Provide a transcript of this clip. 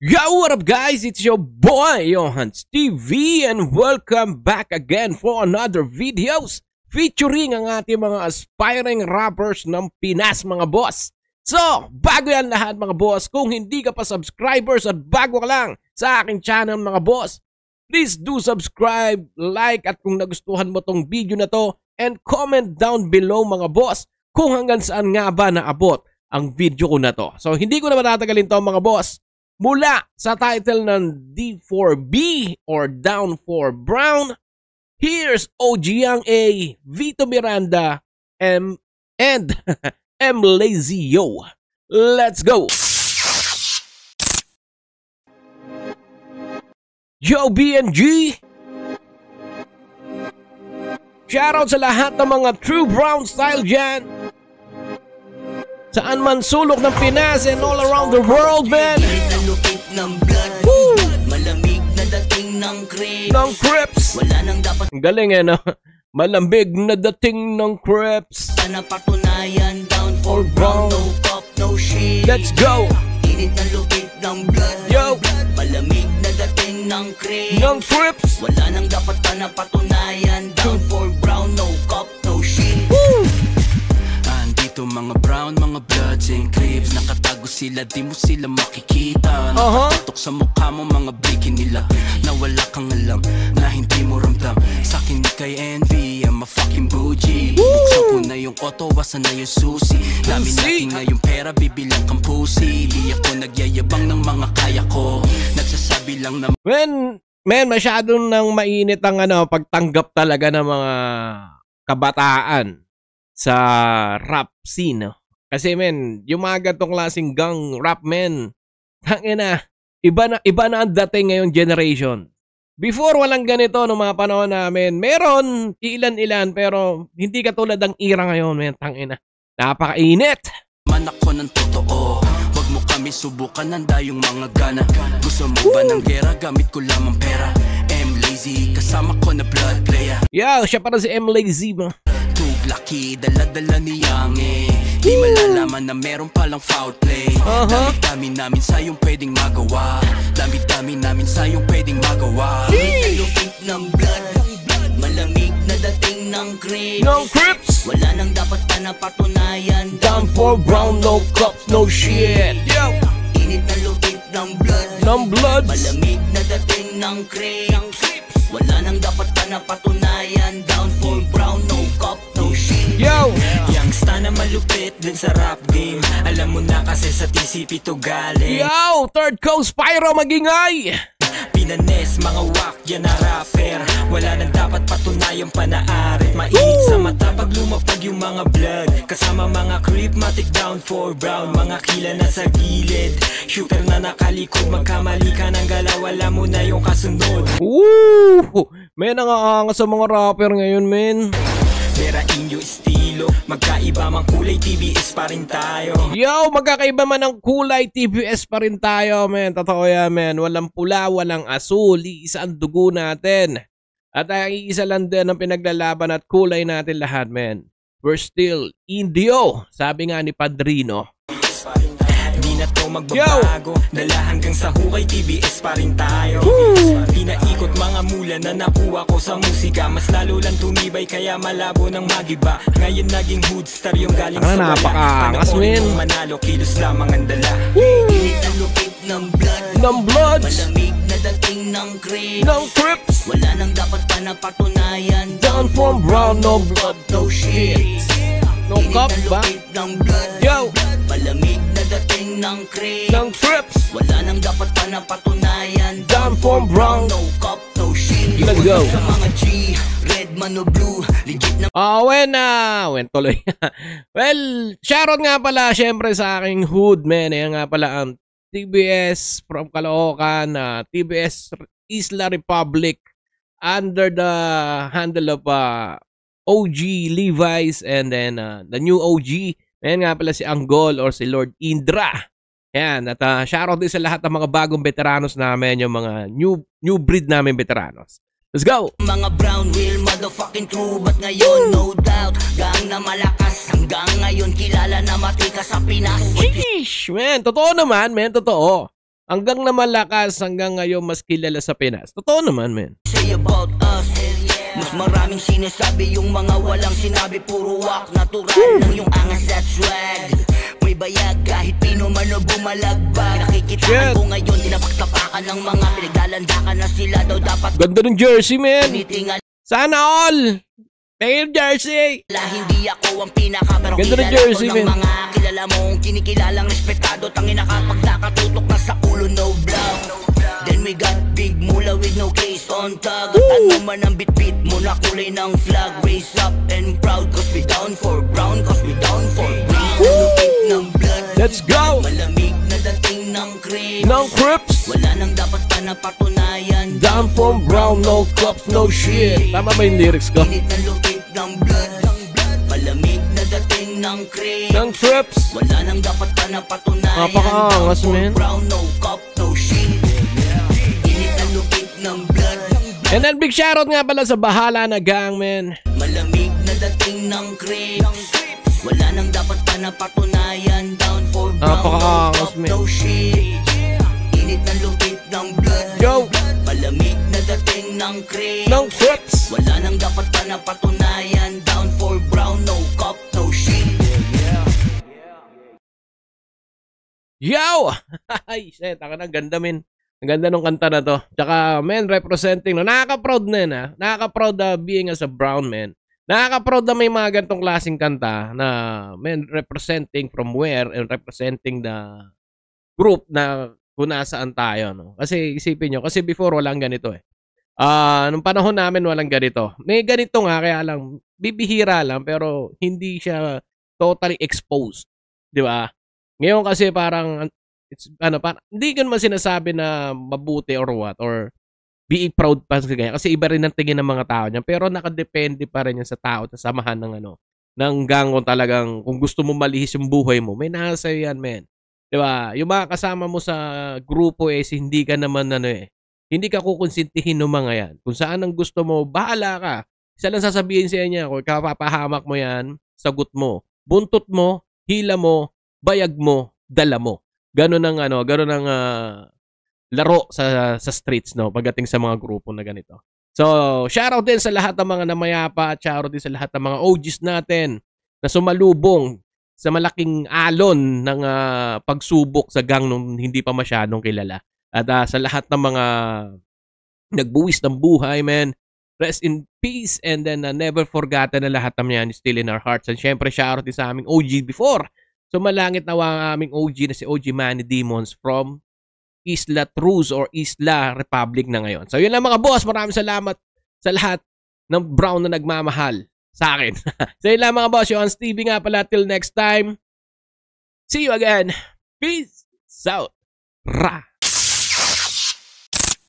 Yo, what up guys? It's your boy, Johans TV, and welcome back again for another videos featuring ang ating mga aspiring rappers ng Pinas, mga boss. So, bago yan lahat mga boss, kung hindi ka pa subscribers at bago ka lang sa aking channel mga boss, please do subscribe, like, at kung nagustuhan mo tong video na to, and comment down below mga boss kung hanggang saan nga ba naabot ang video ko na to. So, hindi ko na matatagalin to mga boss. Mula sa title ng D4B or Down for Brown, here's OG Young A, Vito Miranda, and M Lazy Yo. Let's go! Yo BNG! Shoutout sa lahat ng mga true brown style dyan, saan man sulok ng Pinas and all around the world, man. Woo! Malamig na dating ng Crips. Wala nang dapat. Ang galing no? Malamig na dating ng Crips. Napatunayan down for brown, no cop, no shit. Let's go. Init na lupit ng blood. Yo. Malamig na dating ng Crips. Wala nang dapat pa napatunayan down for brown, no cop, no shit. Woo! Ito mga brown, mga bloods and clips, nakatago sila, di mo sila makikita. Nakatok sa mukha mo mga biki nila, na wala kang alam, na hindi mo ramdam. Sa'kin ni kay envy, I'm a fucking bougie. Buksan ko na yung auto, wasan na yung susi. Dami natin ngayong pera, bibilang kang pussy. Di ako nagyayabang ng mga kaya ko, nagsasabi lang na men, masyadong nang mainit ang pagtanggap talaga ng mga kabataan sa rap scene. Kasi men, yung mga gantong klaseng gang rap men, tangina, iba na ang dating ngayong generation. Before walang ganito nung mga panahon namin. Meron ilan-ilan pero hindi katulad ng era ngayon, men, tangina. Napakainit. Man ako ng totoo, wag mo kami subukan, nanda yung mga gana. Gusto mo ba ng gera, gamit ko lamang pera. M Lazy, kasama ko na blood player. Yo, siya para si M Lazy ba? Lucky, dala-dala ni Yang Di malalaman na meron palang foul play. Dami-dami namin sayong pwedeng magawa. Dami-dami namin sayong pwedeng magawa. Lupit ng blood, malamig na dating ng Crips. Wala nang dapat pa napatunayan. Down for brown, no cops, no shit. Init na lupit ng blood, malamig na dating ng Crips. Wala nang dapat pa napatunayan. Down for brown, no cop, no shit. Yo! Youngsta na malupit din sa rap game. Alam mo na kasi sa TCP to galing. Yo! Third Coast Pyro magingay! Pinanes, mga wak, yan na rapper. Wala nang dapat patunayang panaarit. Mainit sa mata pag lumapag yung mga blood. Kasama mga creep, matik down for brown. Mga kila na sa gilid, shooter na nakalikod. Magkamali ka ng galaw, wala mo na yung kasunod. Woo! May nangaangas sa mga rapper ngayon, men. Pera inyo estilo, magkaiba mang kulay, TBS pa rin tayo. Yo, magkakaiba man ang kulay, TBS pa rin tayo, men. Totoo yan, men. Walang pula, walang asul, iisa ang dugo natin. At ang iisa lang din ang pinaglalaban at kulay natin lahat, men. We're still Indio, sabi nga ni Padrino. Di na to magbabago, dala hanggang sa hukay, TBS pa rin tayo. Di na ikot mga mula na nakuha ko sa musika. Mas lalo lang tumibay kaya malabo ng magiba. Ngayon naging hood star yung galing sa wala. Panoorin mong manalo, kilos lamang ang dala. Init ang lupit ng blood, malamig na dating ng Crips. Wala nang dapat pa napatunayan. Down from brown, no blood, no shit. No cop ba? Yo! Malamig na dating ng Crips. Wala nang dapat pa napatunayan. Down from brown, no cop, no shit. Let's go. Sa mga G, red man o blue, legit na. When tuloy. Well, shoutout nga pala syempre sa aking hood, man. Yan nga pala ang TBS from Caloocan, TBS Isla Republic, under the handle of OG Levi's, and then the new OG. Ayan nga pala si Anggol or si Lord Indra. Ayan, at shoutout din sa lahat ng mga bagong veteranos namin, yung mga new breed namin veteranos. Let's go! Mga brown wheel, motherfucking true, but ngayon no doubt, gang na malakas, hanggang ngayon kilala na matika sa Pinas. Sheesh, man, totoo naman, man, totoo. hanggang na malakas, hanggang ngayon mas kilala sa Pinas. Totoo naman, men. Say about us. Mas maraming sinasabi yung mga walang sinabi. Puro wak, natural lang yung angas at swag. May bayag kahit pino man o bumalagbag. Nakikitaan ko ngayon, tinapaktapakan ng mga pinaglalandakan na sila daw dapat. Ganda ng jersey, men. Sana all. Thank you, jersey. Hindi ako ang pinaka, pero ganda ng kilala jersey, ko ng mga kilala mong kinikilalang respetado. Tangin na kapag nakatutok na sa ulo, no bluff. Then we got big mula with no case on tag. At ano man ang bit-bit mo na kulay ng flag. Raise up and proud cause we down for brown, cause we down for green. Lupit ng blood. Let's go. Malamig na dating ng Crips. Ng Crips. Wala nang dapat pa na patunayan. Down from brown, no cups, no shit. Tama ba yung lyrics ko? Init na lupit ng blood. Malamig na dating ng Crips. Ng Crips. Wala nang dapat pa na patunayan. Napakaangas, Down for man. brown, no cup, no shit. And then big shoutout nga pala sa Bahala na Gang, man. Malamig na dating ng Crips. Wala nang dapat pa na patunayan. Down for brown, no cup, no shit. Init na lupit ng blood. Yo. Malamig na dating ng Crips. Ng Crips. Wala nang dapat pa na patunayan. Down for brown, no cup, no shit. Yo! Ay, shit. Ako na, ganda, men. Ang ganda nung kanta na to. Tsaka, men, representing, no? Nakaka-proud na yun, ha? Nakaka-proud being as a brown man. Nakaka-proud na may mga gantong klaseng kanta na, men, representing from where and representing the group na kung nasaan tayo, no? Kasi, isipin nyo, kasi before, walang ganito, eh. Nung panahon namin, walang ganito. May ganito nga, kaya lang, bibihira lang, pero hindi siya totally exposed. Di ba? Ngayon kasi parang, hindi ko naman sinasabi na mabuti or what, or be proud pa kasi iba rin ang tingin ng mga tao niya, pero nakadepende pa rin yan sa tao, sa samahan ng gang, kung talagang, kung gusto mo malihis yung buhay mo, may nasa yan, men. Diba? Yung mga kasama mo sa grupo hindi ka naman hindi ka kukonsintihin ng mga yan. Kung saan ang gusto mo, bahala ka. Isa lang sasabihin sa niya, kung kapapahamak mo yan, sagot mo. Buntot mo, hila mo, bayag mo, dala mo. Ganun ang laro sa streets, no, pagdating sa mga grupo na ganito. So, shoutout din sa lahat ng mga namayapa at shoutout din sa lahat ng mga OGs natin na sumalubong sa malaking alon ng pagsubok sa gang nung hindi pa masyadong kilala. At sa lahat ng mga nagbuwis ng buhay, man, rest in peace, and then never forgotten na lahat ng yan still in our hearts. And syempre, shoutout din sa aming OG before. So malangit na ang aming OG na si OG Manny Demons from Isla Cruz or Isla Republic na ngayon. So yun lang mga boss, maraming salamat sa lahat ng brown na nagmamahal sa akin. So yun lang mga boss, yung Stevie nga pala, till next time. See you again. Peace out. Ra.